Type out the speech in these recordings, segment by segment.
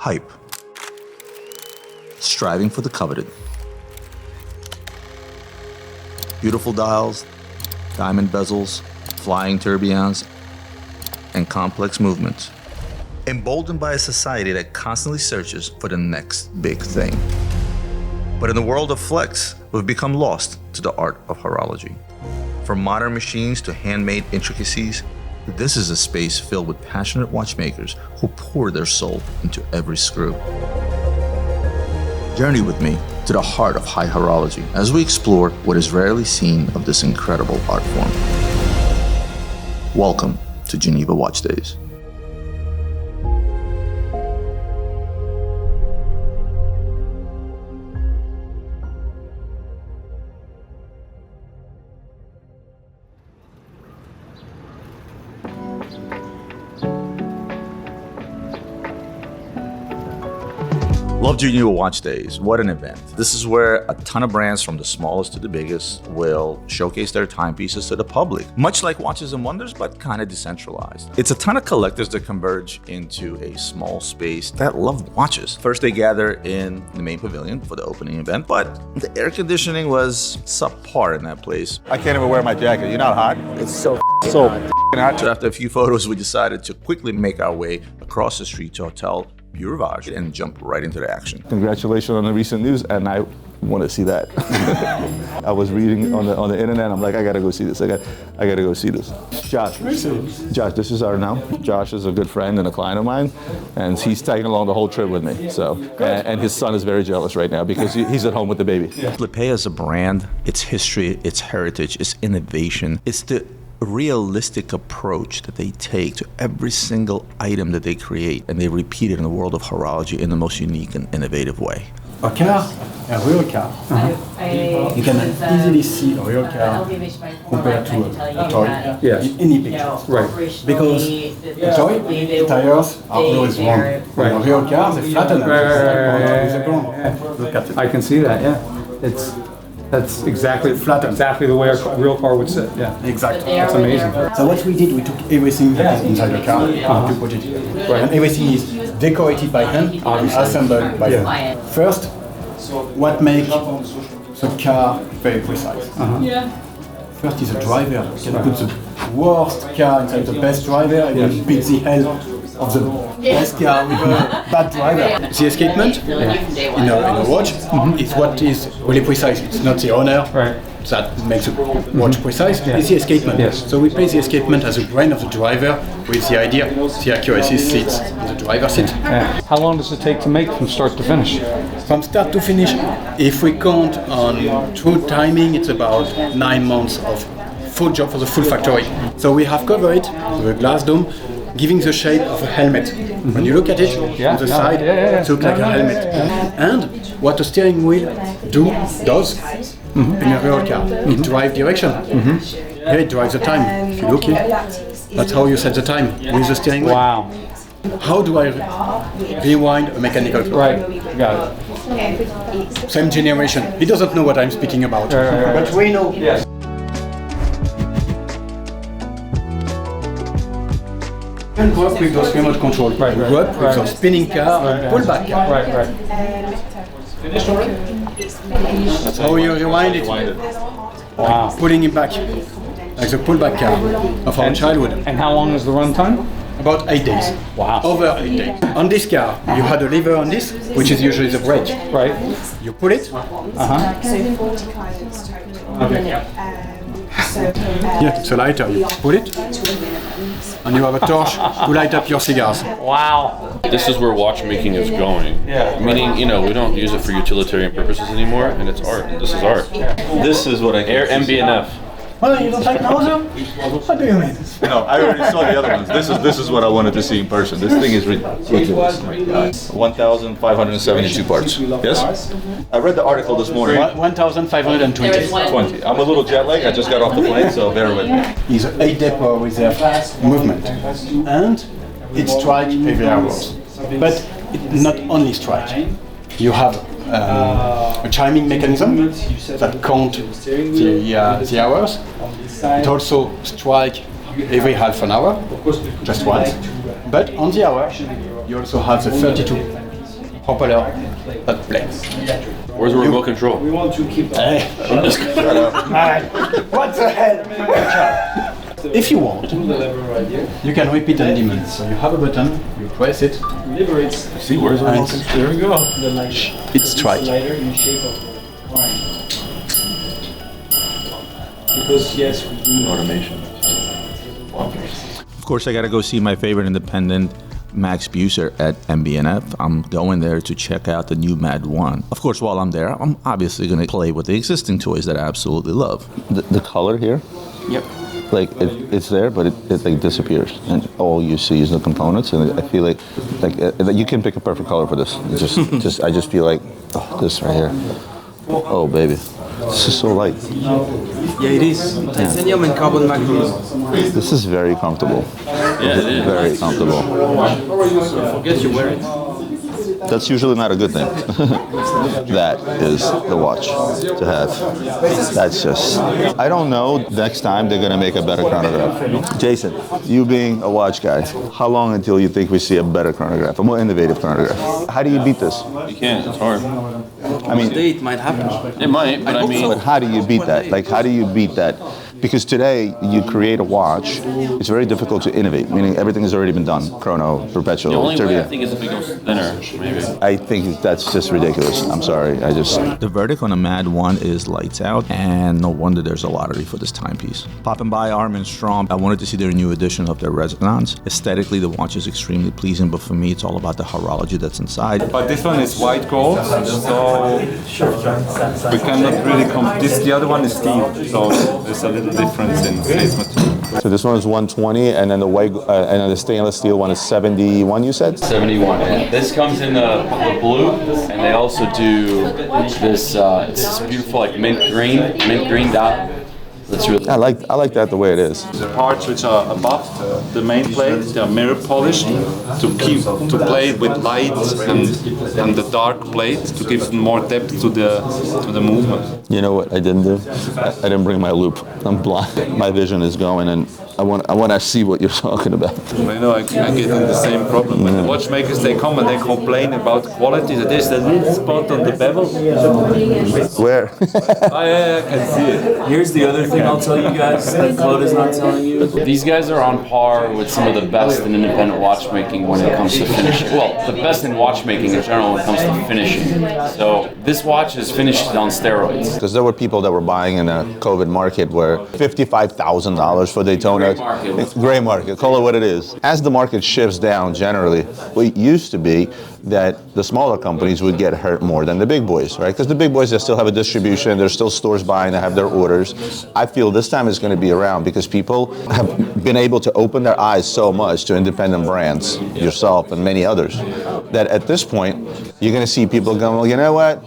hype. Striving for the coveted. Beautiful dials, diamond bezels, flying tourbillons, and complex movements. Emboldened by a society that constantly searches for the next big thing. But in the world of flex, we've become lost to the art of horology. From modern machines to handmade intricacies, this is a space filled with passionate watchmakers who pour their soul into every screw. Journey with me to the heart of high horology as we explore what is rarely seen of this incredible art form. Welcome to Geneva Watch Days. Love Geneva Watch Days. What an event. This is where a ton of brands from the smallest to the biggest will showcase their timepieces to the public, much like Watches and Wonders, but kind of decentralized. It's a ton of collectors that converge into a small space that love watches. First, they gather in the main pavilion for the opening event, but the air conditioning was subpar in that place. I can't even wear my jacket. You're not hot? It's so hot. So after a few photos, we decided to quickly make our way across the street to 𝗙𝗰𝗲𝗯𝗆𝗆 and jump right into the action. Congratulations on the recent news, and I want to see that. I was reading on the internet. I'm like, I gotta go see this. I gotta go see this. Josh, this is our now. Josh is a good friend and a client of mine, and he's tagging along the whole trip with me. So, and his son is very jealous right now because he's at home with the baby. 𝗙𝗰𝗲𝗄𝗃 is a brand. Its history, its heritage, its innovation. It's the realistic approach that they take to every single item that they create, and they repeat it in the world of horology in the most unique and innovative way. A car, a real car. You can easily see a real car compared to a toy in any picture. Right. Because a toy, the tires are always wrong. Right. A real car, they flatten them. Look at it. I can see that, yeah. That's exactly the way a real car would sit, yeah. Exactly. That's amazing. So what we did, we took everything that is inside the car and put it here. Right. And everything is decorated by hand and assembled by hand. First, what makes the car very precise? First is the driver. You can put the worst car inside the best driver and you beat the hell of the best car with a bad driver. The escapement in a watch is what is really precise. It's not the owner that makes the watch precise, it's the escapement. Yes. So we place the escapement as a brain of the driver with the idea the accuracy sits in the driver's seat. Yeah. How long does it take to make from start to finish? From start to finish, if we count on true timing, it's about 9 months of full job for the full factory. So we have covered it with a glass dome, giving the shape of a helmet. When you look at it on the side, it looks like a helmet. And what a steering wheel does in a real car, it drives direction. Here it drives the time. If you look here, that's how you set the time with the steering wheel. Wow. How do I rewind a mechanical clock? Right, got it. Same generation. He doesn't know what I'm speaking about. But we know. Yes. You can work with those remote control. Right. Work with those spinning car and pullback car. Right. That's how you rewind it. Wow. Pulling it back, like the pullback car of our childhood. And how long is the run time? About 8 days. Wow. Over 8 days. On this car, you had a lever on this, which is usually the brake. Right. You pull it. So 40 clients total. Okay. Yeah, it's a lighter. You pull it, and you have a torch to light up your cigars. Wow. This is where watchmaking is going. Yeah. Meaning, we don't use it for utilitarian purposes anymore, and it's art. This is art. This is what I Air MB&F. Well, you don't like Nausea? What do you mean? No, I already saw the other ones. This is what I wanted to see in person. This thing is ridiculous. 1,572 parts. Yes? I read the article this morning. 1,520. 20. I'm a little jet lagged. I just got off the plane, so bear with me. It's an 8-day power reserve movement, and it strikes every hours. But it not only strike. You have a chiming mechanism that count the hours. It also strike every half an hour, just once. But on the hour, you also have the 32 propeller, hot plate. Where's the remote control? Want to keep Hey, what the hell? If you want, you can repeat on demand. So you have a button, you press it. See, where's the remote control? There we go. It's right. in shape of wine. Because yes, we do Automation. Of course, I gotta go see my favorite independent, Max Buser at MB&F. I'm going there to check out the new Mad 1. Of course, while I'm there, I'm obviously gonna play with the existing toys that I absolutely love. The color here, Yep. like it's there, but it like disappears, and all you see is the components. And I feel like you can pick a perfect color for this. I just feel like this right here. Oh baby, this is so light. Yeah, it is. Titanium and carbon macros. This is very comfortable. Yeah, it is. Very comfortable. Forget you wear it. That's usually not a good thing. That is the watch to have. That's just, I don't know next time they're gonna make a better chronograph. Jason, you being a watch guy, how long until you think we see a better chronograph, a more innovative chronograph? How do you beat this? You can't. It's hard. I mean, Today it might happen. It might, but I mean, but how do you beat that? Like, how do you beat that? Because today, you create a watch, it's very difficult to innovate, meaning everything has already been done. Chrono, perpetual, the only way I turbulent. think is if it goes thinner, maybe. I think that's just ridiculous. I'm sorry. The verdict on the Mad 1 is lights out, and no wonder there's a lottery for this timepiece. Popping by Arm & Strong, I wanted to see their new edition of their Resonance. Aesthetically, the watch is extremely pleasing, but for me, it's all about the horology that's inside. But this one is white gold, so we cannot really the other one is steel, so there's a little difference in face material. So this one is 120, and then the white, and then the stainless steel one is 71. You said 71. This comes in the blue, and they also do this. It's this beautiful like mint green dot. That's really. I like that the way it is. The parts which are above the main plate, they are mirror polished to play with light and the dark plate to give more depth to the movement. You know what I didn't do? I didn't bring my loop. I'm blind. My vision is going, and I want to see what you're talking about. I know I get in the same problem. When the watchmakers they come and they complain about quality, that there's a little spot on the bevel. Where? Oh yeah, I can see it. Here's the other thing I'll tell you guys that Claude is not telling you. These guys are on par with some of the best in independent watchmaking when it comes to finishing. Well, the best in watchmaking in general when it comes to finishing. So this watch is finished on steroids. Because there were people that were buying in a COVID market where $55,000 for Daytona. It's gray market, call it what it is. As the market shifts down generally, it used to be that the smaller companies would get hurt more than the big boys, right? Because the big boys, they still have a distribution, there's still stores buying, they have their orders. I feel this time is going to be around because people have been able to open their eyes so much to independent brands, yourself and many others, that at this point, you're going to see people going, well, you know what?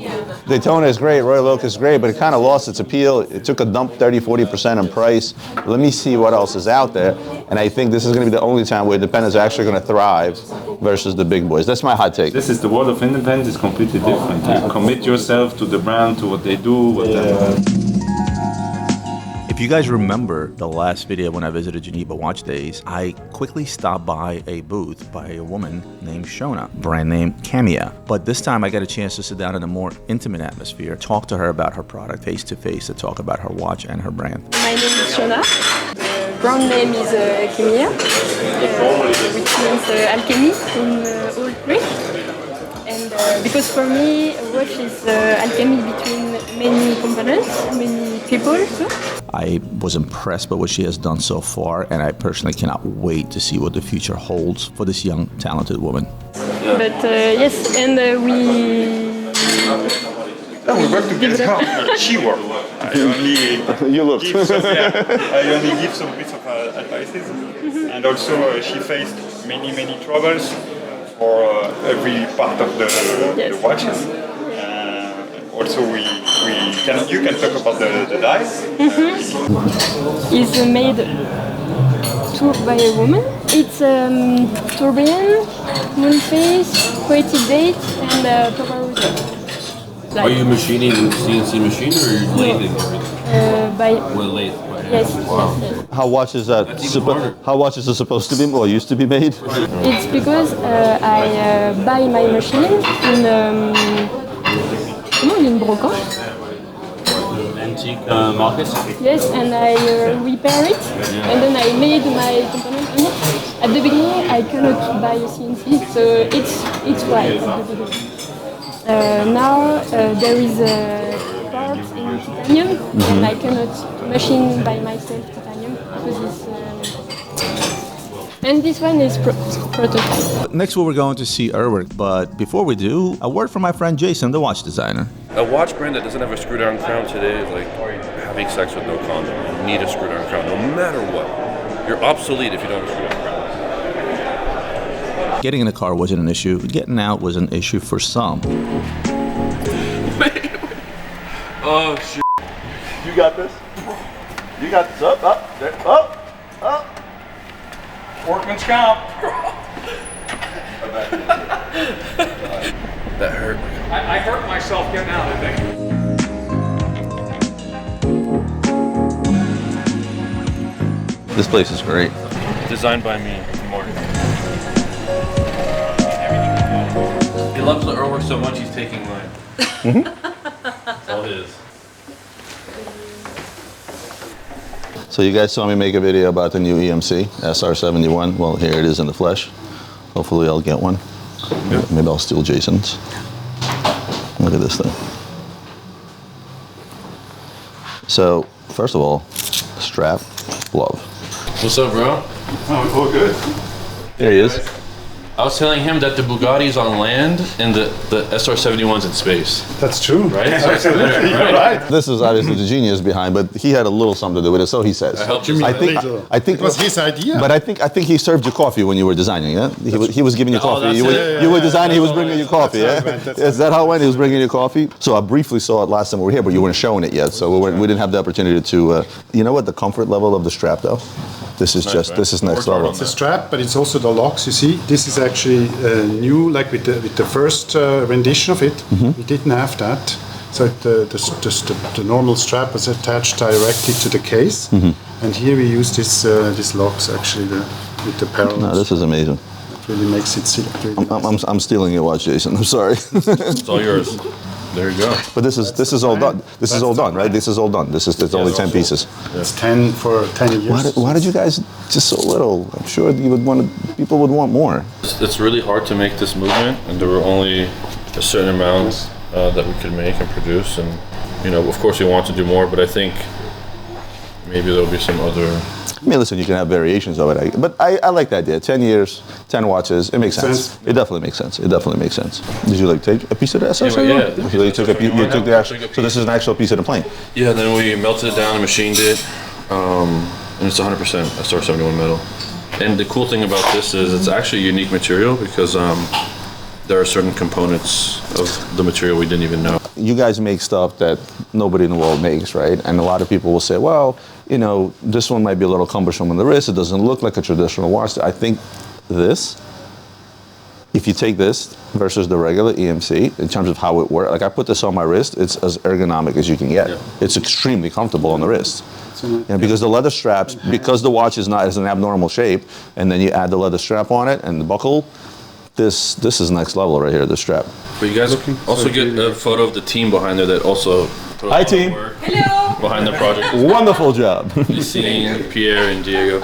Daytona is great, Royal Oak is great, but it kind of lost its appeal. It took a dump 30-40% in price. Let me see what else is out there. And I think this is going to be the only time where independents are actually going to thrive versus the big boys. That's my hot take. This is the world of independence is completely different. You commit yourself to the brand, to what they do, whatever. If you guys remember the last video when I visited Geneva Watch Days, I quickly stopped by a booth by a woman named Shona, brand name Khemea. But this time I got a chance to sit down in a more intimate atmosphere, talk to her about her product face to face, to talk about her watch and her brand. My name is Shona. The brand name is Khemea, which means alchemy in Old Greek. And because for me, a watch is alchemy between many components, many people too. I was impressed by what she has done so far, and I personally cannot wait to see what the future holds for this young, talented woman. But yes, and we work together. She works. I only You look. I only give some bits of advices, and also she faced many troubles for every part of the watches. Also, you can talk about the dice. It's made by a woman. It's tourbillon, moonface, poetic date, and purple. Are you machining CNC machine or are you lathing everything? By Well, lathe. Right. Yes, yes. How watches how watches are supposed to be, or used to be made? It's because I buy my machine in comment on dit, une brocante? Antique market? Yes, and I repair it, and then I made my component on it. At the beginning, I cannot buy a CNC, so it's right at the beginning. Now there is a part in titanium, and I cannot machine by myself titanium because it's. And this one is prototype. Next we're going to see Urwerk, but before we do, a word from my friend Jason, the watch designer. A watch brand that doesn't have a screw-down crown today is like having sex with no condom. You need a screw-down crown, no matter what. You're obsolete if you don't have a screw-down crown. Getting in the car wasn't an issue. Getting out was an issue for some. Oh, shit. You got this? You got this. Up, there, up. Workman's comp. That hurt. I hurt myself getting out, I think. This place is great. Designed by me, Morgan. He loves the Urwerk so much he's taking mine. It's all his. So you guys saw me make a video about the new EMC SR71. Well, here it is in the flesh. Hopefully I'll get one. Yep. Maybe I'll steal Jason's. Look at this thing. So, first of all, strap, love. What's up, bro? Oh, all good. There he is. I was telling him that the Bugatti's on land and the SR71's in space. That's true. Right? Absolutely. You're right. This is obviously the genius behind, but he had a little something to do with it, so he says. I helped you. I think it was his idea. But I think he served you coffee when you were designing, yeah? He was giving you coffee. You were designing, he was bringing you coffee, yeah? Is that how it went? He was bringing you coffee? So I briefly saw it last time we were here, but you weren't showing it yet, so we didn't have the opportunity to, you know what, the comfort level of the strap though? This is this is next level. It's a strap, but it's also the locks. You see, this is actually new, like with the first rendition of it. We didn't have that, so the normal strap was attached directly to the case, and here we use these locks actually with the parallels. No, this is amazing. It really makes it sit. Really I'm stealing your watch, Jason. I'm sorry. It's all yours. There you go. But this is all done. This is all done, right? This is all done. It's only 10 pieces. It's 10 for 10 years. Why did you guys just so little? I'm sure you would people would want more. It's really hard to make this movement, and there were only a certain amount that we could make and produce. And you know, of course, we want to do more, but I think maybe there'll be some other. I mean, listen, you can have variations of it, but I like the idea. 10 years, 10 watches, it makes sense. It definitely makes sense. It definitely makes sense. Did you take a piece of the SR? Yeah. You took the actual. So this is an actual piece of the plane. Yeah. Then we melted it down and machined it, and it's 100% SR71 metal. And the cool thing about this is it's actually a unique material because there are certain components of the material we didn't even know. You guys make stuff that nobody in the world makes, right? And a lot of people will say, well, you know, this one might be a little cumbersome on the wrist. It doesn't look like a traditional watch. I think this, if you take this versus the regular EMC, in terms of how it works, like I put this on my wrist, it's as ergonomic as you can get. Yeah. It's extremely comfortable on the wrist. Because the leather straps, because the watch is an abnormal shape, and then you add the leather strap on it and the buckle, this is next level right here, the strap. But you guys also get a photo of the team behind there that also put Hi team. Hello. Behind the project. Wonderful job. Yassine, Pierre, and Diego.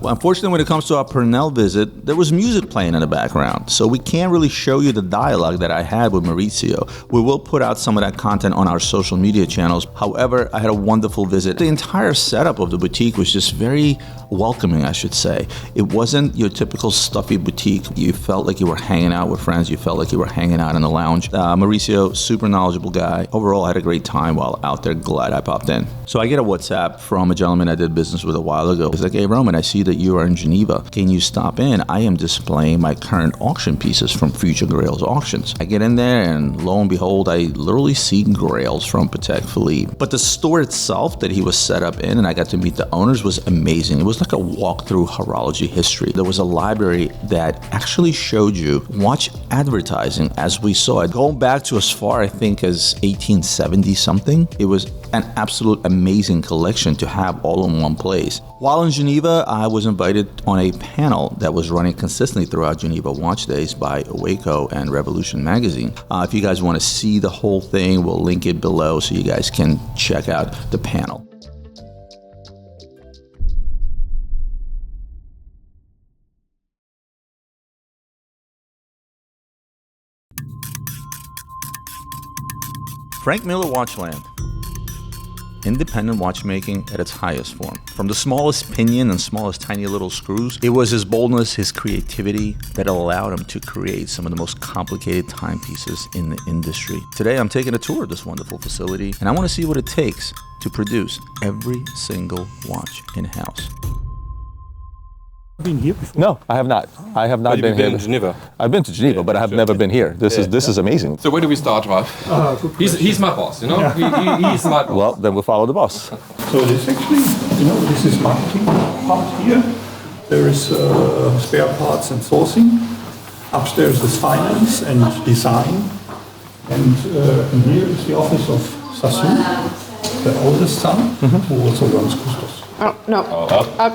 Well, unfortunately, when it comes to our Purnell visit, there was music playing in the background, so we can't really show you the dialogue that I had with Mauricio. We will put out some of that content on our social media channels. However, I had a wonderful visit. The entire setup of the boutique was just very welcoming, I should say. It wasn't your typical stuffy boutique. You felt like you were hanging out with friends. You felt like you were hanging out in the lounge. Mauricio, super knowledgeable guy. Overall, I had a great time while out there. Glad I popped in. So I get a WhatsApp from a gentleman I did business with a while ago. He's like, hey, Roman, I see that that you are in Geneva. Can you stop in? I am displaying my current auction pieces from Future Grails auctions. I get in there and lo and behold, I literally see grails from Patek Philippe. But the store itself that he was set up in, and I got to meet the owners, was amazing. It was like a walk through horology history. There was a library that actually showed you watch advertising as we saw it. Going back to as far, I think, as 1870 something, it was an absolute amazing collection to have all in one place. While in Geneva, I was invited on a panel that was running consistently throughout Geneva Watch Days by 𝗴𝗿𝗀𝗀𝗀 and Revolution magazine. If you guys want to see the whole thing, we'll link it below so you guys can check out the panel. Franck Muller Watchland. Independent watchmaking at its highest form. From the smallest pinion and smallest tiny little screws, it was his boldness, his creativity that allowed him to create some of the most complicated timepieces in the industry. Today I'm taking a tour of this wonderful facility and I want to see what it takes to produce every single watch in-house. Been here before? No, I have not. I have not been here. In Geneva? I've been to Geneva, but I have never been here. This is amazing. So where do we start, Ralph? He's my boss, you know? He's my boss. Well, then we'll follow the boss. So this actually, this is marketing part here. There is spare parts and sourcing. Upstairs is finance and design. And here is the office of Sassou, the oldest son, who also runs Juskus. Oh, no. Up.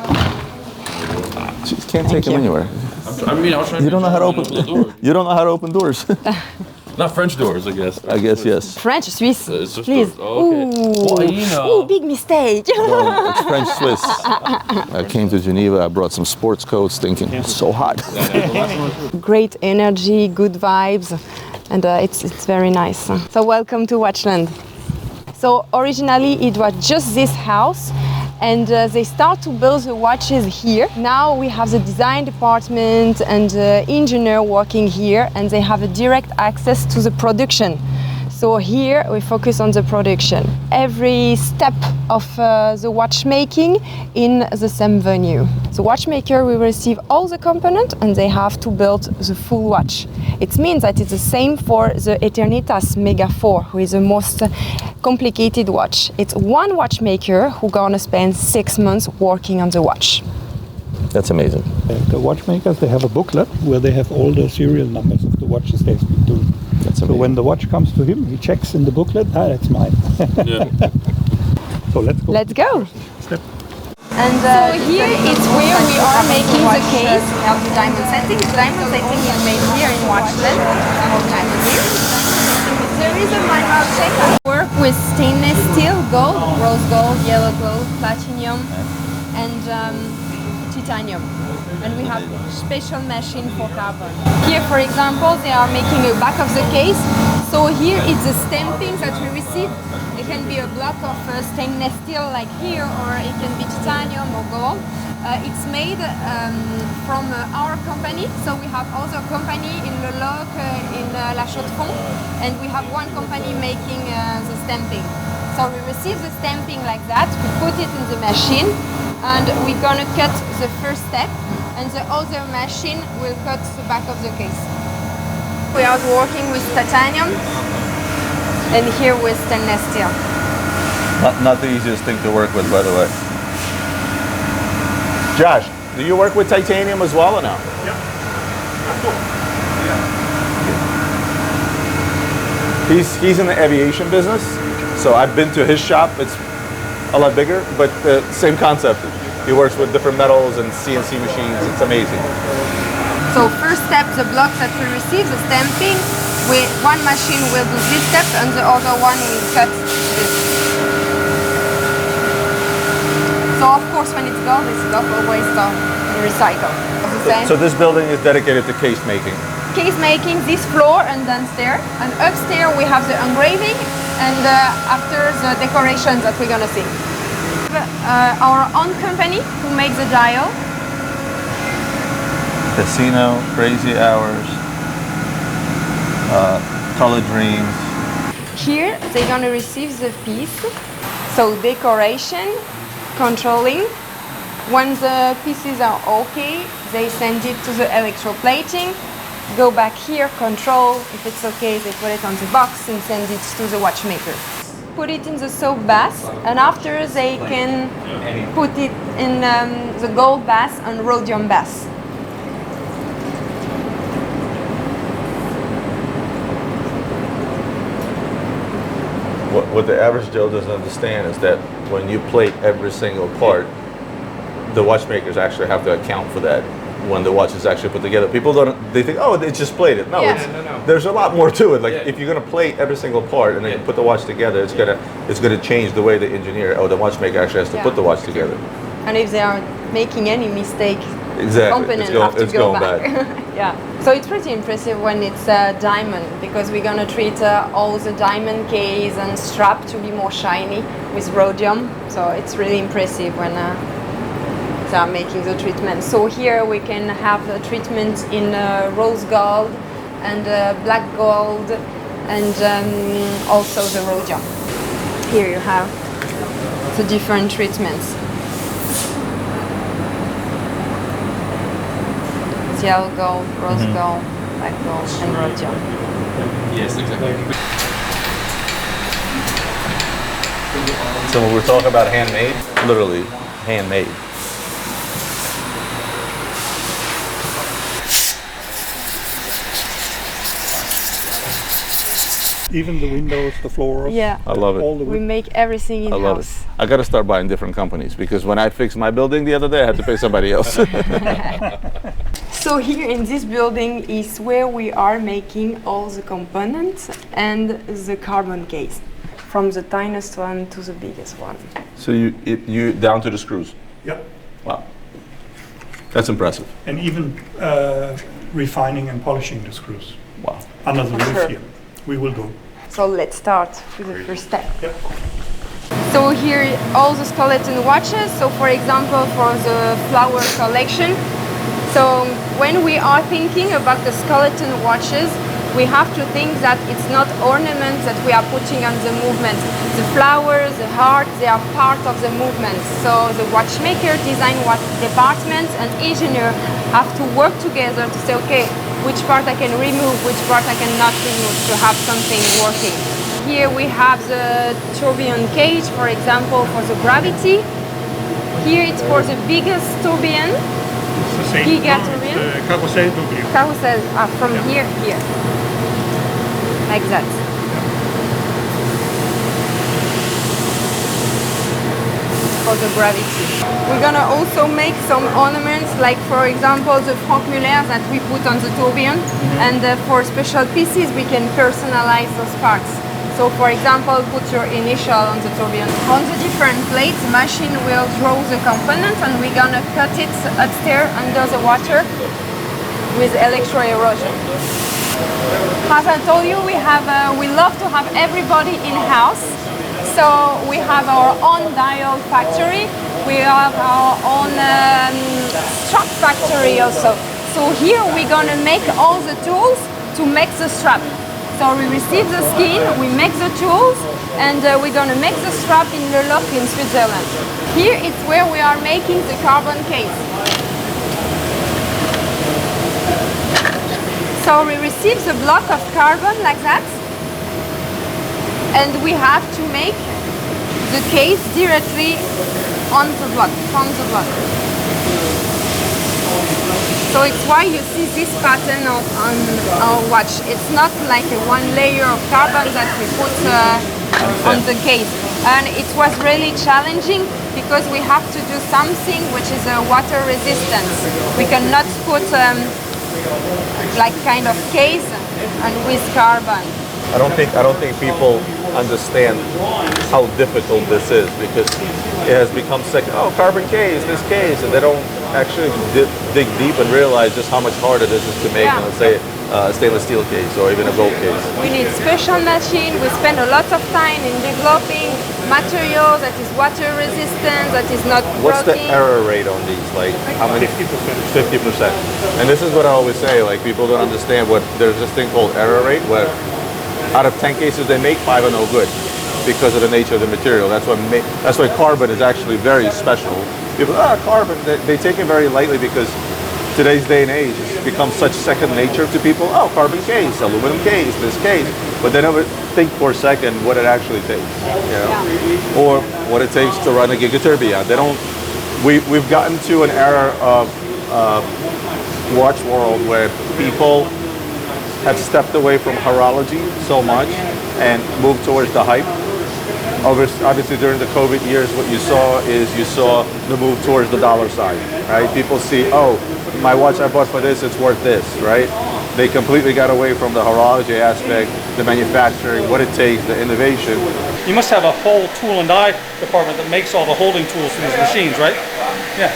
You can't take him anywhere. I was trying You don't know how to open doors. You don't know how to open doors. Not French doors, I guess. I guess yes. French, Swiss. It's just please. doors. Oh, okay. Ooh. Well, you know. Ooh, big mistake. No, it's French Swiss. I came to Geneva. I brought some sports coats, thinking it's so hot. Great energy, good vibes, and it's very nice. So welcome to Watchland. So originally it was just this house. And they start to build the watches here. Now we have the design department and the engineer working here, and they have a direct access to the production. So here we focus on the production. Every step of the watchmaking in the same venue. The watchmaker will receive all the components and they have to build the full watch. It means that it's the same for the Eternitas Mega 4, who is the most complicated watch. It's one watchmaker who gonna spend 6 months working on the watch. That's amazing. The watchmakers, they have a booklet where they have all the serial numbers of the watches they've been doing. So when the watch comes to him, he checks in the booklet, that's mine. Yeah. So let's go. Let's go. Step. And so here it's where we are making the case. We have the diamond setting. The diamond setting is made here in Watchland. There is a minor object. I work with stainless steel, gold, rose gold, yellow gold, platinum, and titanium. And we have special machine for carbon. Here, for example, they are making a back of the case. So here it's the stamping that we receive. It can be a block of stainless steel like here, or it can be titanium or gold. It's made from our company. So we have other company in Le Loc, in La Chaux-de-Fonds, and we have one company making the stamping. So we receive the stamping like that, we put it in the machine, and we're gonna cut the first step, and the other machine will cut the back of the case. We are working with titanium, and here with stainless steel. Not the easiest thing to work with, by the way. Josh, do you work with titanium as well or no? Yeah. He's in the aviation business, so I've been to his shop. It's a lot bigger, but the same concept. He works with different metals and CNC machines. It's amazing. So first step, the block that we receive, the stamping, one machine will do this step and the other one will cut this. So of course when it's gold, it's always recycled. So this building is dedicated to case making? Case making, this floor and downstairs. And upstairs we have the engraving and after the decorations that we're gonna see. Our own company who makes the dial. Casino, Crazy Hours, Color Dreams. Here they're gonna receive the piece. So decoration, controlling, When the pieces are okay, they send it to the electroplating, go back here, control, if it's okay, they put it on the box and send it to the watchmaker. Put it in the soap bath, and after they can put it in the gold bath and rhodium bath. What the average Joe doesn't understand is that when you plate every single part, the watchmakers actually have to account for that when the watch is actually put together. People they think, oh, it's just plated. No, there's a lot more to it. Like if you're gonna plate every single part and then you put the watch together, it's gonna change the way the engineer or the watchmaker actually has to put the watch together. And if they are making any mistake, exactly, component have to go back. Yeah. So it's pretty impressive when it's diamond, because we're gonna treat all the diamond case and strap to be more shiny with rhodium. So it's really impressive when they are making the treatment. So here we can have the treatment in rose gold and black gold and also the rhodium. Here you have the different treatments. Yellow gold, rose gold, black gold, and rhodium. Yes, exactly. So when we're talking about handmade, literally handmade. Even the windows, the floors. Yeah, I love it. All the we make everything in-house. I love it. I got to start buying different companies, because when I fixed my building the other day, I had to pay somebody else. So here in this building is where we are making all the components and the carbon case, from the tiniest one to the biggest one. So you down to the screws? Yep. Wow. That's impressive. And even refining and polishing the screws. Wow. Under the roof Sure. here. We will go. So let's start with the first step. Yep. So here all the skeleton watches. So for example, for the flower collection. So when we are thinking about the skeleton watches, we have to think that it's not ornaments that we are putting on the movement. The flowers, the heart, they are part of the movement. So the watchmaker, design department, and engineer have to work together to say, okay, which part I can remove, which part I cannot remove to have something working. Here we have the tourbillon cage, for example, for the gravity. Here it's for the biggest tourbillon. It's the same. Giga-tourbillon. Carousel tourbillon. Carousel, from here, like that. For the gravity. We're gonna also make some ornaments, like for example the Franck Muller that we put on the tourbillon, and for special pieces we can personalize those parts. So for example, put your initial on the tourbillon. On the different plates, the machine will draw the components, and we're gonna cut it upstairs under the water with electro-erosion. As I told you, we love to have everybody in-house. So we have our own dial factory. We have our own strap factory also. So here we're gonna make all the tools to make the strap. So we receive the skin, we make the tools, and we're gonna make the strap in Le Loc in Switzerland. Here it's where we are making the carbon case. So we receive the block of carbon like that, and we have to make the case directly on the block, from the block. So it's why you see this pattern on our watch. It's not like a one layer of carbon that we put on the case. And it was really challenging because we have to do something which is a water resistance. We cannot put like kind of case and with carbon. I don't think people understand how difficult this is, because it has become second. Oh, carbon case, this case, and they don't actually dig deep and realize just how much harder this is to make than, let's say, a stainless steel case or even a gold case. We need special machine. We spend a lot of time in developing material that is water resistant, that is not What's the rotting. error rate on these? Like how many? 50%. 50%. And this is what I always say. Like people don't understand there's this thing called error rate, where out of 10 cases they make, 5 are no good. because of the nature of the material. That's why carbon is actually very special. People, carbon, they take it very lightly because today's day and age it's become such second nature to people. Oh, carbon case, aluminum case, this case. But they never think for a second what it actually takes, you know? Or what it takes to run a gigatourbillon. They don't. We've gotten to an era of watch world where people have stepped away from horology so much and moved towards the hype. Obviously, during the COVID years, what you saw the move towards the dollar sign, right? People see, oh, my watch I bought for this, it's worth this, right? They completely got away from the horology aspect, the manufacturing, what it takes, the innovation. You must have a whole tool and die department that makes all the holding tools for these machines, right? Yeah.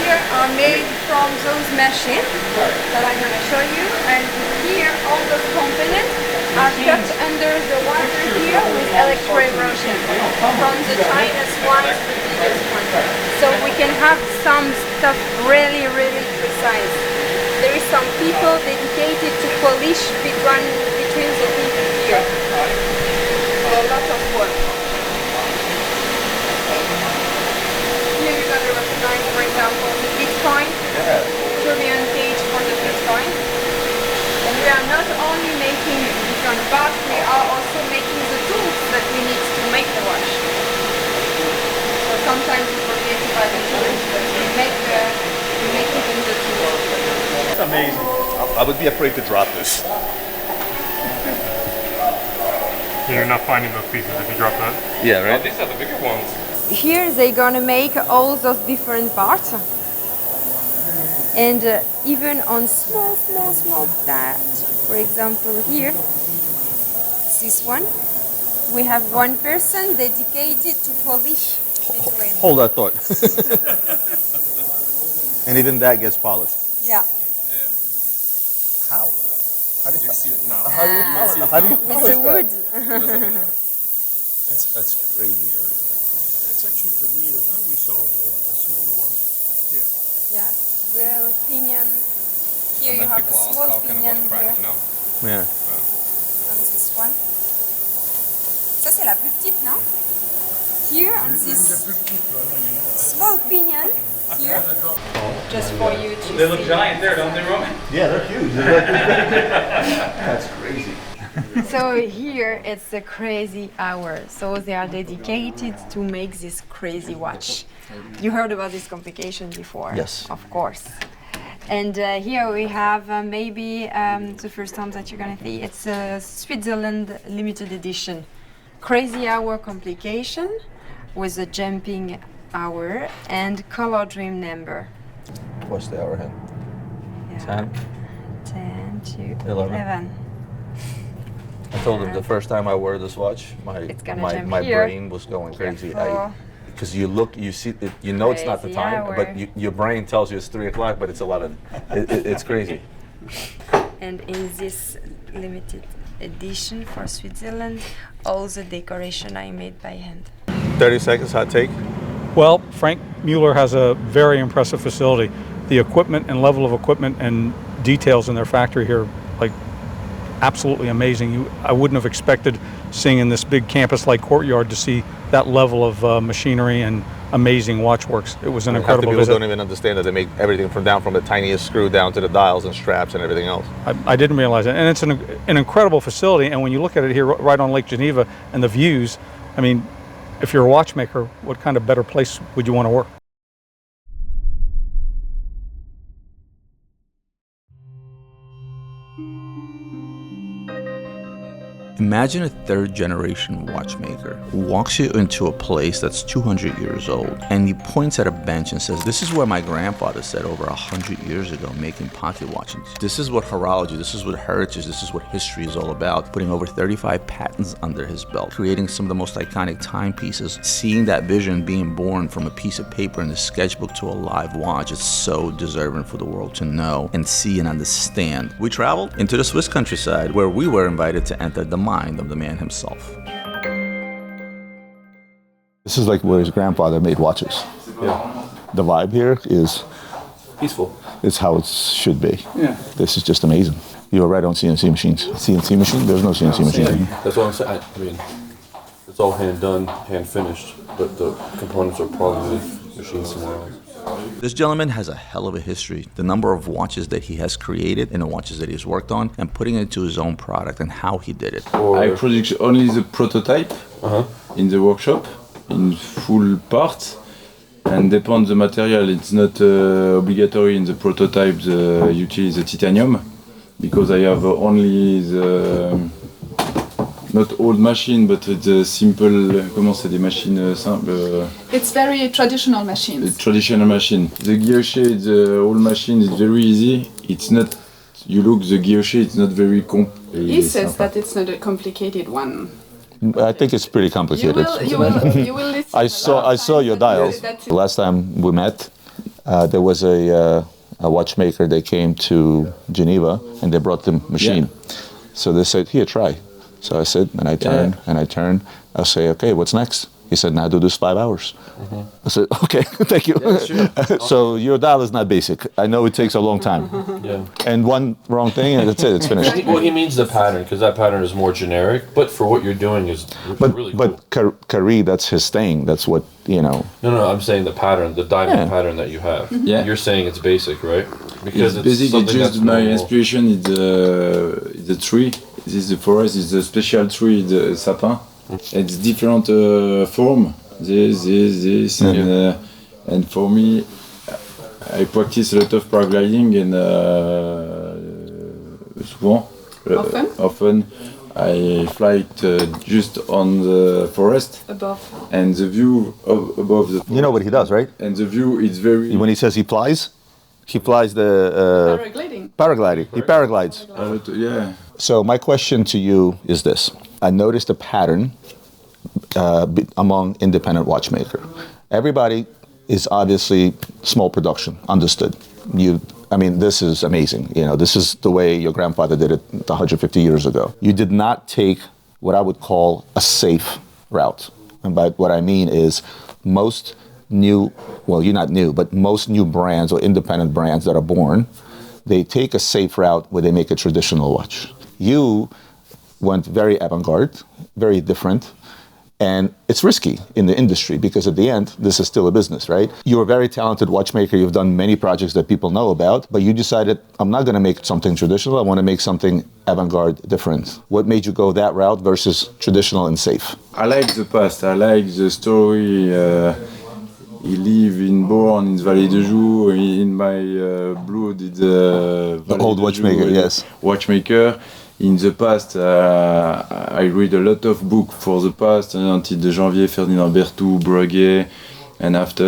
Here are made from those machines that I'm going to show you, and here all those components are cut under the water here with electroerosion from the tiniest one to the biggest one. So we can have some stuff really, really precise. There is some people dedicated to polish between the pieces here. So a lot of work. Here you're going to recognize, for example, the Bitcoin, tourbillon page for the Bitcoin. And we are not only making different parts, we are also making the tools that we need to make the watch. So sometimes we forget about the tools, but we make even the tools. That's amazing. I would be afraid to drop this. You're not finding those pieces if you drop that? Yeah, right? Oh, these are the bigger ones. Here they're gonna make all those different parts. And even on small parts, for example here, this one, we have one person dedicated to polish between. Hold that thought. And even that gets polished. Yeah. How? How do you see it now? How do you polish with the wood. That's crazy. It's actually the wheel we saw here, a smaller one here. Yeah, wheel, pinion. Here you have a small pinion here. Yeah. On this one. Ça c'est la plus petite, non? Here on this small pinion. Here, just for you to They look see. giant there, don't they, Roman? Yeah, they're huge. That's crazy. So here it's the crazy hour. So they are dedicated to make this crazy watch. You heard about this complication before? Yes. Of course. And here we have maybe the first time that you're gonna see. It's a Switzerland limited edition. Crazy hour complication with a jumping hour and color dream number. What's the hour hand? Yeah. 10 to 11. I told him the first time I wore this watch, my brain was going crazy. Because you see, you know it's not the time, hour. but your brain tells you it's 3 o'clock, but it's 11. It's crazy. And in this limited edition for Switzerland, all the decoration are made by hand. 30 seconds, hot take. Well, Franck Muller has a very impressive facility. The equipment and level of equipment and details in their factory here, like absolutely amazing. I wouldn't have expected seeing in this big campus-like courtyard to see that level of machinery and amazing watchworks. It was an incredible visit. People don't even understand that they make everything from the tiniest screw down to the dials and straps and everything else. I didn't realize it. And it's an incredible facility. And when you look at it here right on Lake Geneva and the views, I mean, if you're a watchmaker, what kind of better place would you want to work? Imagine a third-generation watchmaker who walks you into a place that's 200 years old, and he points at a bench and says, "This is where my grandfather said over 100 years ago, making pocket watches. This is what horology, this is what heritage, this is what history is all about." Putting over 35 patents under his belt, creating some of the most iconic timepieces, seeing that vision being born from a piece of paper in the sketchbook to a live watch is so deserving for the world to know and see and understand. We traveled into the Swiss countryside, where we were invited to enter the mind of the man himself. This is like where his grandfather made watches. Yeah. The vibe here is peaceful. It's how it should be. Yeah. This is just amazing. You were right on CNC machines. CNC machine? There's no CNC machine. That's what I'm saying. I mean, it's all hand done, hand finished, but the components are probably machined somewhere else. This gentleman has a hell of a history. The number of watches that he has created and the watches that he's worked on and putting it into his own product and how he did it. I produce only the prototype in the workshop in full parts, and depend the material. It's not obligatory in the prototype you use the titanium, because I have only the not old machine, but the simple. Comment c'est des machines simples? It's very traditional machines. Traditional machine. The 𝗙𝗿𝗄𝗽, the old machine is very easy. It's not. You look the 𝗙𝗿𝗄𝗽. It's not very He says that it's not a complicated one. I think it's pretty complicated. You will listen. I saw your dials. Last time we met, there was a watchmaker. They came to Geneva and they brought the machine. Yeah. So they said, "Here, try." So I said, and I turned, and I turned. I say, "Okay, what's next?" He said, "Now do this 5 hours." I said, "Okay, thank you." Yeah, sure. So your dial is not basic. I know it takes a long time. Yeah. And one wrong thing, and that's it. It's finished. Well, he means the pattern, because that pattern is more generic. But for what you're doing is really cool. But 𝗙𝗃, that's his thing. That's what, you know. No, I'm saying the pattern, the diamond pattern that you have. Yeah. You're saying it's basic, right? Because it's basically just my normal. inspiration is the tree. This is the forest. Is the special tree, the sapin. It's different form. This, and for me, I practice a lot of paragliding and souvent, often I fly just on the forest above, and the view above the forest. You know what he does, right? And the view is very. When he says he flies the paragliding. He paraglides. Yeah. So my question to you is this: I noticed a pattern among independent watchmaker. Everybody is obviously small production, understood. I mean, this is amazing. You know, this is the way your grandfather did it 150 years ago. You did not take what I would call a safe route. And by what I mean is most new, well, you're not new, but most new brands or independent brands that are born, they take a safe route where they make a traditional watch. You went very avant-garde, very different. And it's risky in the industry because at the end, this is still a business, right? You're a very talented watchmaker. You've done many projects that people know about, but you decided, I'm not going to make something traditional. I want to make something avant-garde different. What made you go that route versus traditional and safe? I like the past. I like the story. He lived in born in Vallée de Joux. In my blood, it's the old watchmaker, yes. Watchmaker. In the past, I read a lot of books for the past, until de Janvier, Ferdinand Berthoud, Breguet, and after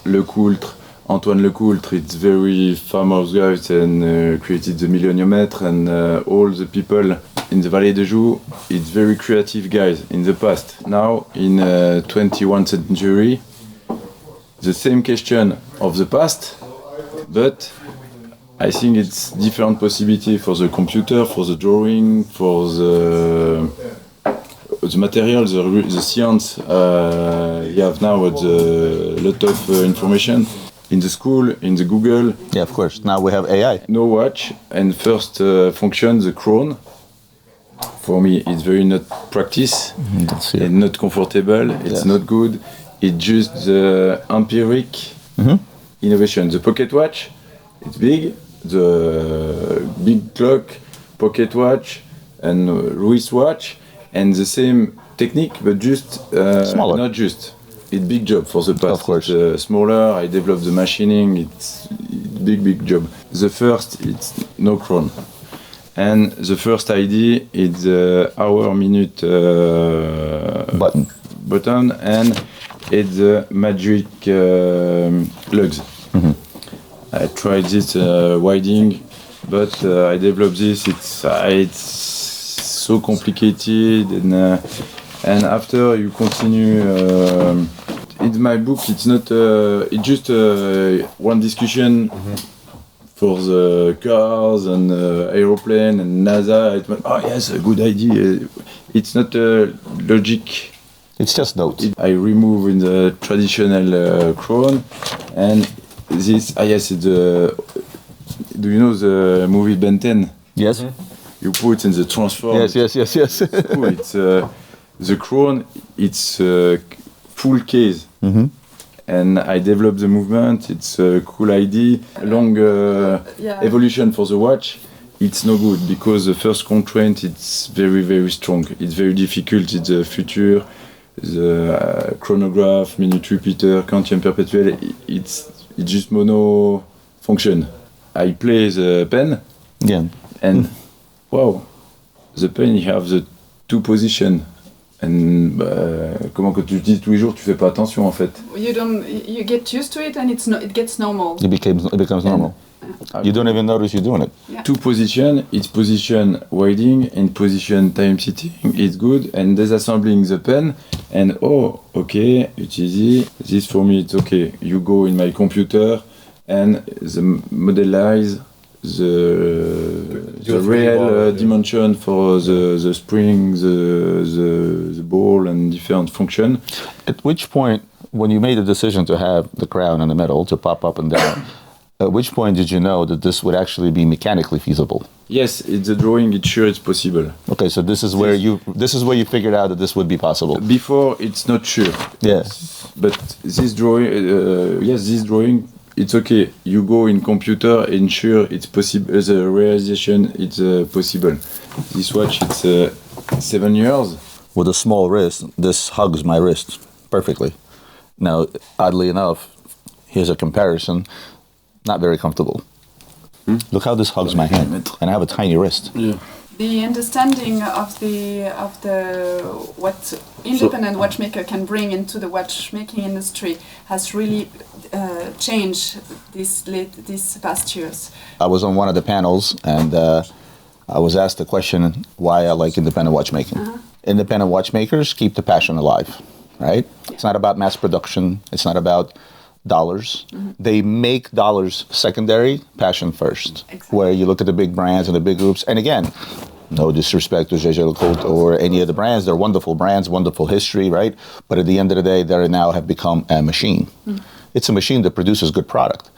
𝗙𝗏𝗏𝗆tre, Antoine 𝗙𝗏𝗏𝗆tre, it's very famous guys and created the millioniometre, and all the people in the Vallée de Joux, it's very creative guys in the past. Now, in 21st century, the same question of the past, but I think it's different possibility for the computer, for the drawing, for the material, the science. You have now a lot of information in the school, in the Google. Yeah, of course. Now we have AI. No watch, and first function, the crown. For me, it's very not practice, and not comfortable. It's not good. It's just the empiric innovation. The pocket watch, it's big. The big clock, pocket watch, and wrist watch, and the same technique, but just smaller. Not just. It's big job for the past. Of course. It's smaller. I developed the machining. It's big job. The first, it's no crown, and the first idea is the hour-minute button, and it's the magic lugs. I tried this winding, but I developed this. It's so complicated, and after you continue. In my book, it's not. It's just one discussion for the cars and aeroplane and NASA. It went, oh yes, a good idea. It's not logic. It's just notes. I remove in the traditional crown and. This, yes, it's Do you know the movie Ben 10? Yes. You put in the transform. Yes. Cool. It's the crown. It's full case. Mm-hmm. And I developed the movement. It's a cool idea. Long evolution for the watch. It's no good because the first constraint it's very very strong. It's very difficult. It's the future, the chronograph, minute repeater, quantum perpetual. It's just mono function. I play the pen. Yeah. And wow, the pen you have the two position. And comment que tu dis tous les jours, tu fais pas attention en fait. You get used to it and it gets normal. It becomes normal. You don't even notice you're doing it. Yeah. Two position, it's position winding and position time sitting. It's good and disassembling the pen and oh okay, it's easy. This for me it's okay. You go in my computer and the modelize the real dimension for the spring, the ball and different function. At which point, when you made the decision to have the crown and the medal to pop up and down, at which point did you know that this would actually be mechanically feasible? Yes, it's a drawing. It's sure it's possible. Okay, so this is where you figured out that this would be possible. Before, it's not sure. Yes, but this drawing, this drawing. It's okay. You go in computer and sure it's possible. The realization it's possible. This watch it's 7 years. With a small wrist, this hugs my wrist perfectly. Now, oddly enough, here's a comparison. Not very comfortable. Look how this hugs my hand, and I have a tiny wrist. Yeah. The understanding of what independent watchmaker can bring into the watchmaking industry has really changed these past years. I was on one of the panels, and I was asked the question why I like independent watchmaking. Independent watchmakers keep the passion alive, right? Yeah. It's not about mass production. It's not about dollars. They make dollars secondary, passion first. Exactly. Where you look at the big brands and the big groups, and again, no disrespect to 𝗙𝗰𝗲𝗄𝗏 or any of the brands. They're wonderful brands, wonderful history, right? But at the end of the day, they now have become a machine. It's a machine that produces good product.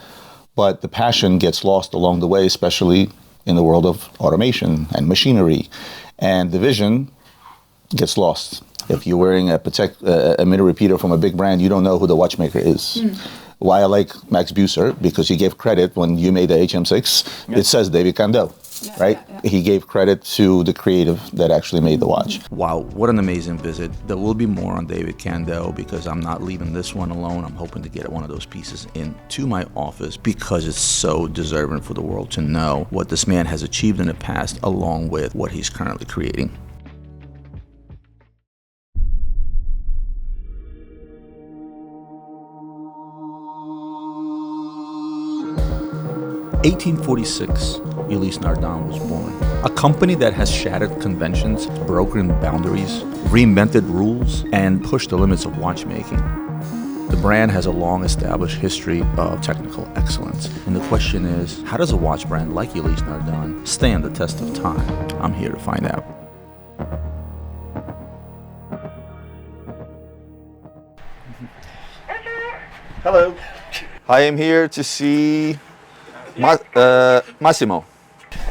But the passion gets lost along the way, especially in the world of automation and machinery. And the vision gets lost. If you're wearing a minute repeater from a big brand, you don't know who the watchmaker is. Why I like Max Bucer, because he gave credit when you made the HM6, it says David Candeux. Right? He gave credit to the creative that actually made the watch. Wow, what an amazing visit. There will be more on David Candeux because I'm not leaving this one alone. I'm hoping to get one of those pieces into my office because it's so deserving for the world to know what this man has achieved in the past along with what he's currently creating. In 1846, Ulysse Nardin was born. A company that has shattered conventions, broken boundaries, reinvented rules, and pushed the limits of watchmaking. The brand has a long-established history of technical excellence. And the question is, how does a watch brand like Ulysse Nardin stand the test of time? I'm here to find out. Hello. I am here to see Massimo.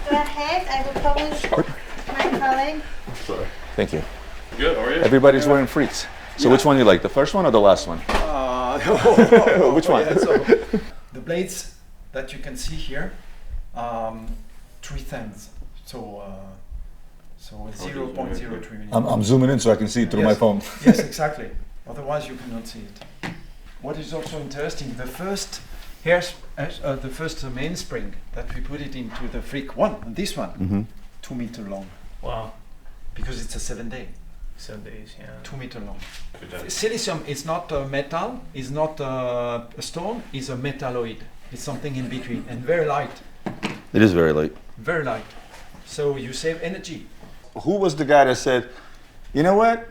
Go ahead, I will publish my colleague. Sorry. Thank you. Good, how are you? Everybody's wearing freaks. So which one do you like, the first one or the last one? Which one? Yeah, so the blades that you can see here, 3 tenths. So 0.03 millimeters. I'm zooming in so I can see it through my phone. Yes, exactly. Otherwise you cannot see it. What is also interesting, the first mainspring that we put it into the freak one, this one, 2 meter long. Wow. Because it's a 7 day. 7 days, yeah. 2 meter long. Silicium is not a metal, is not a stone, is a metalloid. It's something in between and very light. It is very light. Very light. So you save energy. Who was the guy that said, you know what?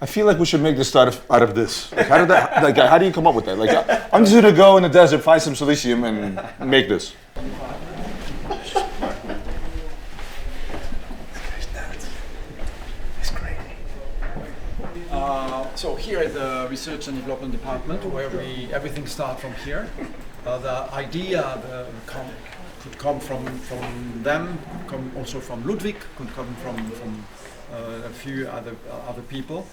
I feel like we should make this out of this. Like, how did that? Like, how do you come up with that? Like, I'm just gonna go in the desert, find some silicium, and make this. It's crazy. So here at the research and development department, where everything starts from here. The idea, the could come from them, come also from Ludwig, could come from a few other people.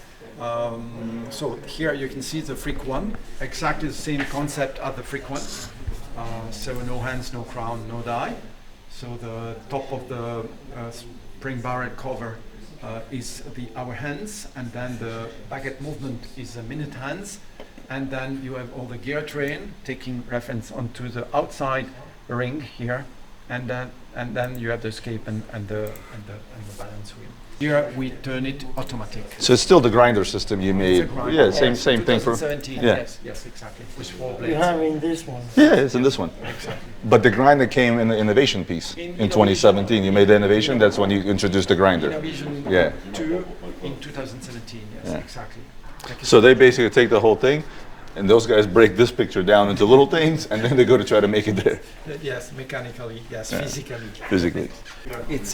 So here you can see the Frick 1, exactly the same concept as the Frick 1. So no hands, no crown, no die. So the top of the spring barrel cover is our hands, and then the baguette movement is the minute hands, and then you have all the gear train taking reference onto the outside ring here, and then you have the escape and the balance wheel. Here we turn it automatic. So it's still the grinder system you made. Yeah, same thing for. 2017. Yeah. Yes, exactly. With 4 blades. You have in this one. Yeah, it's in this one. Exactly. But the grinder came in the innovation piece in 2017. You made the innovation. That's when you introduced the grinder. Innovation 2 in 2017. Yes, exactly. So they basically take the whole thing, and those guys break this picture down into little things, and then they go to try to make it there. Yes, mechanically. Yes, Yeah. physically. Physically. It's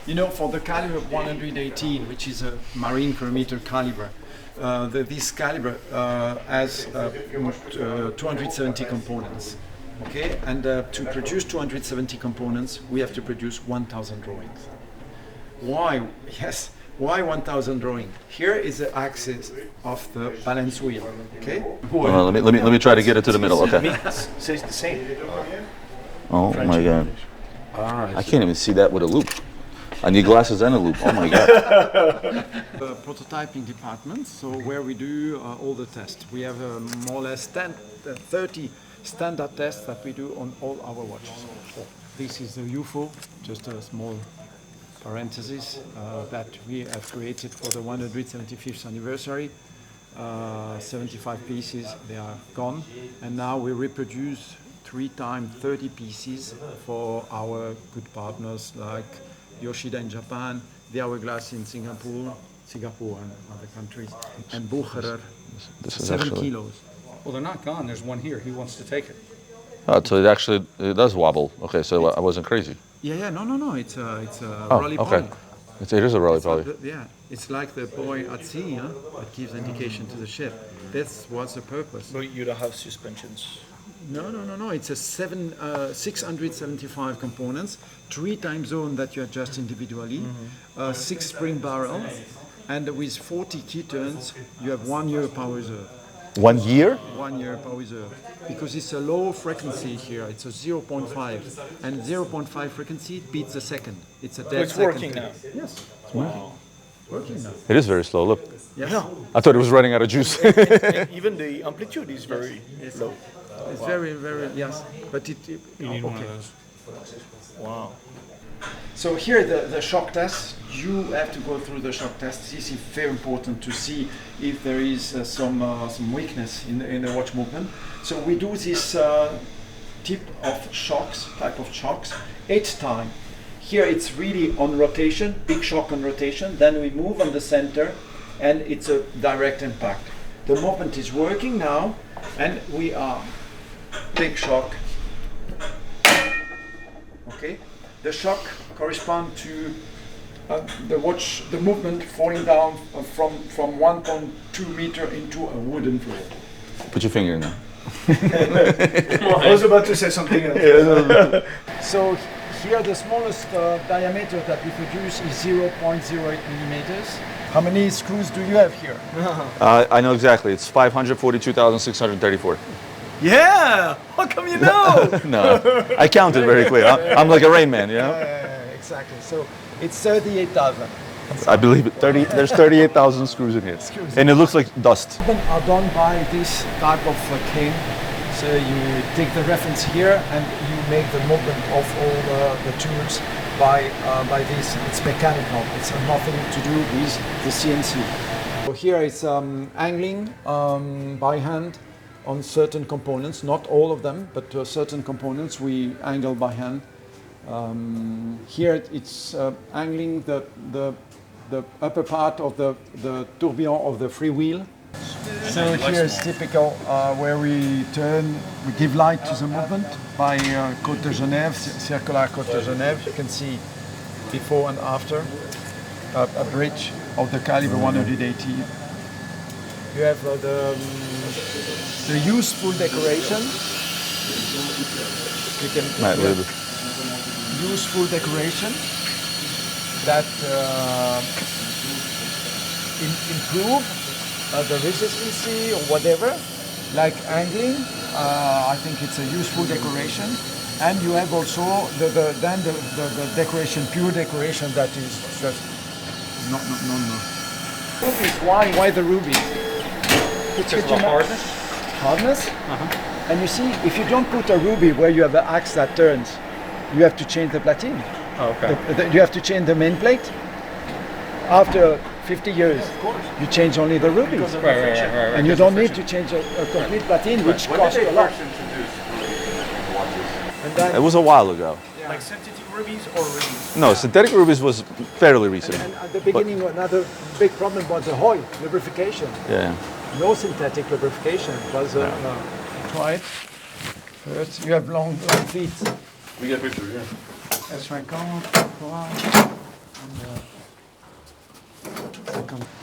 you know, for the caliber 118, which is a marine perimeter caliber, this caliber has 270 components. Okay, and to produce 270 components, we have to produce 1,000 drawings. Why? Yes. Why 1,000 drawing? Here is the axis of the balance wheel. Okay. Well, let me try to get it to the middle. Okay. Says the same. Oh my God. I can't even see that with a loop. I need glasses and a loop. Oh my God. The prototyping department, so where we do all the tests. We have more or less 30 standard tests that we do on all our watches. This is the UFO, just a small parenthesis that we have created for the 175th anniversary. 75 pieces, they are gone, and now we reproduce 3 times 30 pieces for our good partners like Yoshida in Japan, the Hourglass in Singapore and other countries, and Bucherer, This is 7 actually. kilos. Well, they're not gone. There's one here. He wants to take it. Oh, so it does wobble. Okay, so I wasn't crazy. Yeah, no, it's a Oh, Rolly okay. Poly. It is a Rolly Poly. Yeah, it's like the buoy at sea, huh? That gives indication to the ship. That's what's the purpose. But you don't have suspensions. No. It's a 675 components, 3 time zone that you adjust individually, 6 spring barrels, and with 40 key turns, you have 1 year power reserve. 1 year? 1 year power reserve, because it's a low frequency here. It's a 0.5, and 0.5 frequency beats a second. It's a dead It's second. working now. Yes, it's working. Working now. It is very slow. Look. Yeah. I thought it was running out of juice. And even the amplitude is very low. It's very, yes. But it You need one of okay. those. Wow. So here the shock test, you have to go through the shock test. This is very important to see if there is some weakness in the watch movement. So we do this type of shocks, 8 times. Here it's really on rotation, big shock on rotation. Then we move on the center, and it's a direct impact. The movement is working now, and we are big shock. Okay. The shock corresponds to the movement falling down from 1.2 meter into a wooden floor. Put your finger in there. I was about to say something else. So here the smallest diameter that we produce is 0.08 millimeters. How many screws do you have here? I know exactly. It's 542,634. Yeah! How come you know? No, I counted very quick. I'm like a Rain Man, you know? Exactly. So it's 38,000. I believe it. There's 38,000 screws in here. And it looks like dust. Are done by this type of cane. So you take the reference here and you make the movement of all the tools by this. It's mechanical. It's nothing to do with the CNC. So here it's angling by hand on certain components, not all of them, but certain components we angle by hand. Here it's angling the upper part of the tourbillon of the free wheel. So here is typical where we give light to the movement by Côte de Genève, circular Côte de Genève. You can see before and after a bridge of the caliber 180. You have the useful decoration. You can useful decoration that improve the resistance or whatever, like angling. I think it's a useful decoration. And you have also the decoration, pure decoration that is just no. Rubies, why the ruby? Because of the hardness? Hardness? And you see, if you don't put a ruby where you have an axe that turns, you have to change the platine. Oh, okay. You have to change the main plate. After 50 years, you change only the ruby. Right. And you don't need to change a complete platine, which costs a lot. It was a while ago. Like synthetic rubies or rubies? No, synthetic rubies was fairly recent. And at the beginning, another big problem was the oil, lubrification. Yeah. No synthetic lubrification. It was try it. First, you have long feet. We get a picture here. That's right.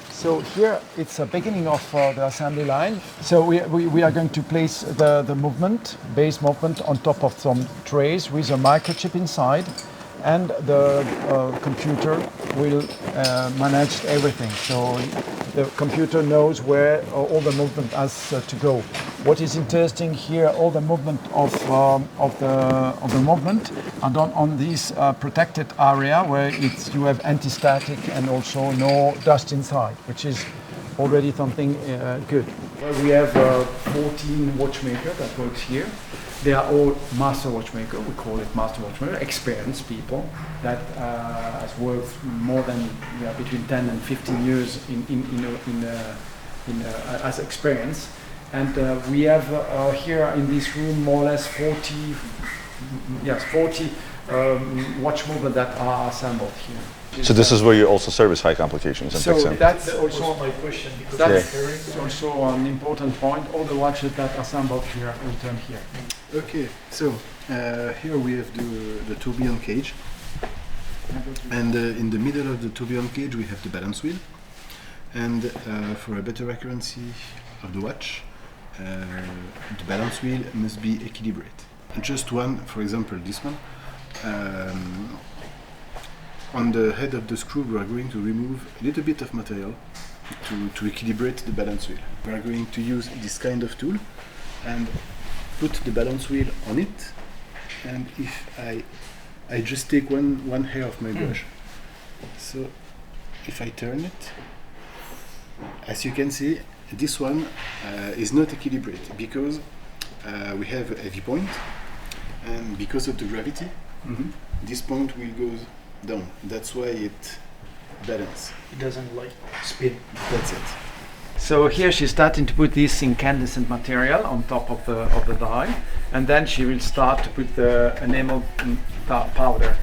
So here it's a beginning of the assembly line. So we are going to place the movement, base movement on top of some trays with a microchip inside, and the computer will manage everything. So the computer knows where all the movement has to go. What is interesting here, all the movement of the movement are done on this protected area where you have anti-static and also no dust inside, which is already something good. Well, we have 14 watchmakers that works here. They are all master watchmaker. We call it master watchmaker, experienced people that has worked more than between 10 and 15 years as experience. And we have here in this room more or less 40 watch movers that are assembled here. So this is where you also service high complications and fix them. That's also my question. That's also an important point. All the watches that are assembled here return here. Okay, so here we have the tourbillon cage, and in the middle of the tourbillon cage we have the balance wheel, and for a better accuracy of the watch, the balance wheel must be equilibrate. And just one, for example, this one. On the head of the screw we are going to remove a little bit of material to equilibrate the balance wheel. We are going to use this kind of tool and put the balance wheel on it, and if I just take one hair of my brush. So if I turn it, as you can see, this one is not equilibrated because we have a heavy point, and because of the gravity, this point will go down. That's why it balances. It doesn't like spin. That's it. So here she's starting to put this incandescent material on top of the die, and then she will start to put the enamel powder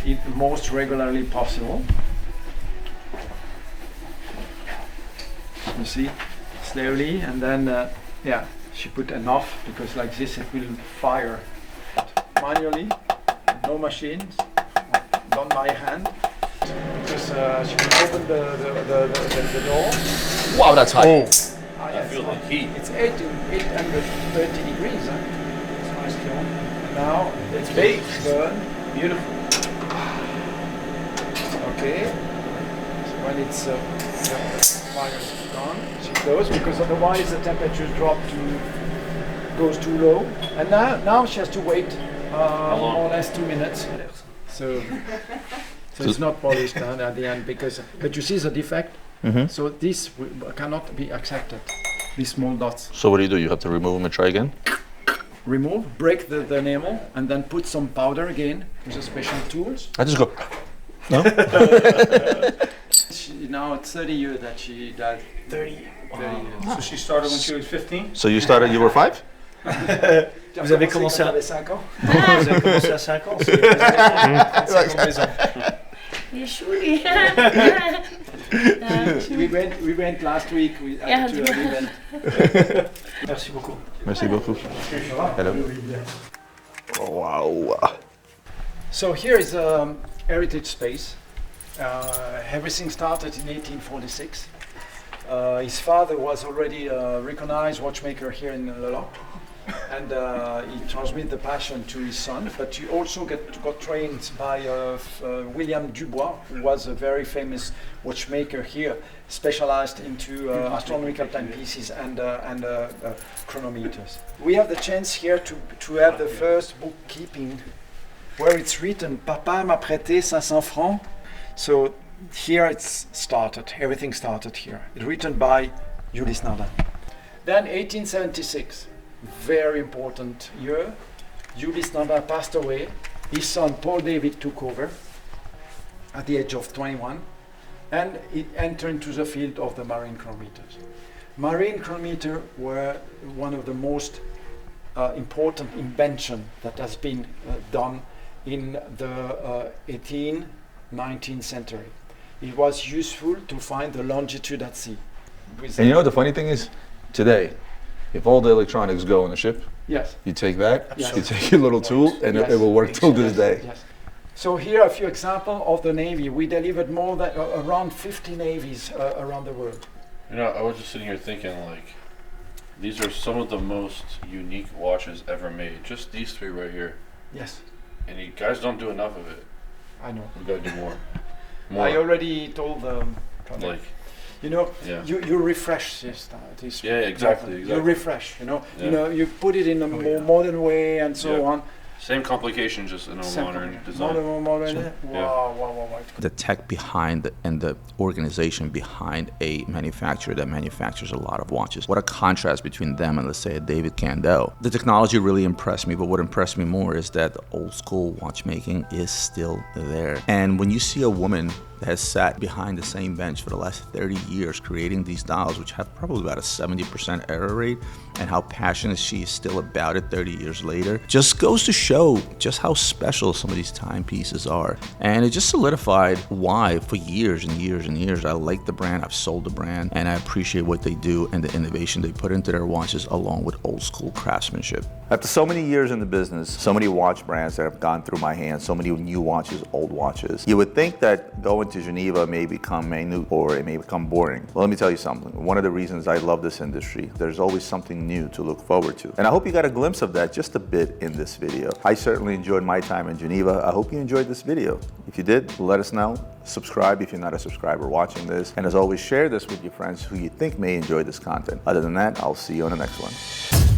in the most regularly possible. You see, slowly, and then she put enough because like this it will fire manually, no machines, done by hand. Because she will open the door. Wow, that's hot. Oh. I feel the heat. It's 830 degrees. Huh? It's nice kiln. Now it's big. Burn. Beautiful. Okay. So when it's fire is gone, she goes because otherwise the temperature goes too low. And now she has to wait more or less 2 minutes. So it's not polished at the end but you see the defect. So this cannot be accepted. These small dots. So what do? You have to remove them and try again? Remove, break the enamel, and then put some powder again with a special tools. I just go. No. Now it's 30 years that she does. 30 years. So she started when she was 15? So you started, you were 5? Vous avez commencé à 5 ans. Vous avez commencé à 5 ans. We went last week to an event. Merci beaucoup. Merci beaucoup. Hello. Oh, wow. So here is a heritage space. Everything started in 1846. His father was already a recognized watchmaker here in Le Locle. and he transmits the passion to his son. But he also got trained by William Dubois, who was a very famous watchmaker here, specialized into astronomical timepieces and chronometers. We have the chance here to have the first bookkeeping, where it's written "Papa m'a prêté 500 francs." So here it's started. Everything started here. It's written by Ulysse Nardin. Then 1876, very important year. Ulysse Nardin passed away. His son Paul David took over at the age of 21, and he entered into the field of the marine chronometers. Marine chronometers were one of the most important inventions that has been done in the 18th, 19th century. It was useful to find the longitude at sea. And you know what the funny thing is? Today, if all the electronics go on the ship, yes, you take that, yes, you take your little tool, and yes, it will work till this day. Yes. So here are a few examples of the Navy. We delivered more than around 50 navies around the world. You know, I was just sitting here thinking, like, these are some of the most unique watches ever made. Just these three right here. Yes. And you guys don't do enough of it. I know. We gotta do more. I already told them. Like, you know, yeah. you refresh this. Yeah, exactly. You refresh. You know, yeah. You put it in a more modern way and so on. Same complication, just in a modern design. Modern. Yeah. Wow. The tech behind and the organization behind a manufacturer that manufactures a lot of watches. What a contrast between them and, let's say, a David Candeux. The technology really impressed me, but what impressed me more is that the old school watchmaking is still there. And when you see a woman that has sat behind the same bench for the last 30 years creating these dials, which have probably about a 70% error rate, and how passionate she is still about it 30 years later, just goes to show just how special some of these timepieces are. And it just solidified why for years and years and years I like the brand, I've sold the brand, and I appreciate what they do and the innovation they put into their watches along with old school craftsmanship. After so many years in the business, so many watch brands that have gone through my hands, so many new watches, old watches, you would think that going to Geneva may become minute or it may become boring. Well, let me tell you something. One of the reasons I love this industry, there's always something new to look forward to. And I hope you got a glimpse of that just a bit in this video. I certainly enjoyed my time in Geneva. I hope you enjoyed this video. If you did, let us know. Subscribe if you're not a subscriber watching this. And as always, share this with your friends who you think may enjoy this content. Other than that, I'll see you on the next one.